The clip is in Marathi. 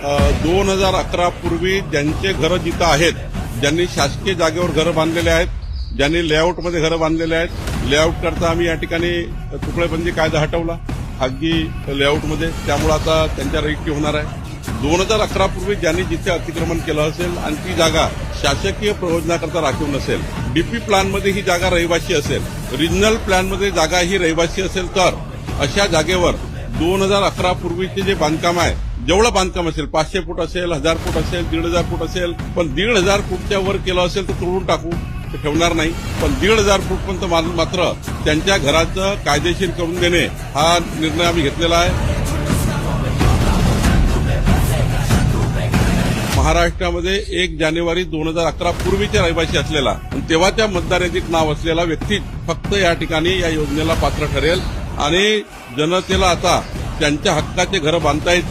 2011 पूर्वी ज्यांचे घरं जिथं आहेत, ज्यांनी शासकीय जागेवर घरं बांधलेले आहेत, ज्यांनी लेआउटमध्ये घरं बांधलेले आहेत, लेआउट करता आम्ही या ठिकाणी तुकडेबंदी कायदा हटवला खाजगी लेआउटमध्ये, त्यामुळे आता त्यांच्या रहिती होणार आहे. 2011 पूर्वी ज्यांनी जिथे अतिक्रमण केलं असेल आणि ती जागा शासकीय प्रयोजनाकरता राखीव नसेल, डीपी प्लॅनमध्ये ही जागा रहिवासी असेल, रिजनल प्लॅनमध्ये जागा ही रहिवासी असेल, तर अशा जागेवर 2011 पूर्वीचे जे बांधकाम आहे, जेवढं बांधकाम असेल 500 फूट असेल, 1000 फूट असेल, 1500 फूट असेल, पण 1500 फूटच्या वर केलं असेल तर तोडून टाकू, ते ठेवणार नाही. पण 1500 फूटपर्यंत मात्र त्यांच्या घराचं कायदेशीर करून देणे हा निर्णय आम्ही घेतलेला आहे. महाराष्ट्रामध्ये 1 जानेवारी 2011 पूर्वीचे रहिवासी असलेला आणि तेव्हा त्या मतदार यादीत नाव असलेला व्यक्ती फक्त या ठिकाणी या योजनेला पात्र ठरेल आणि जनतेला आता त्यांच्या हक्काचे घरं बांधता येतील.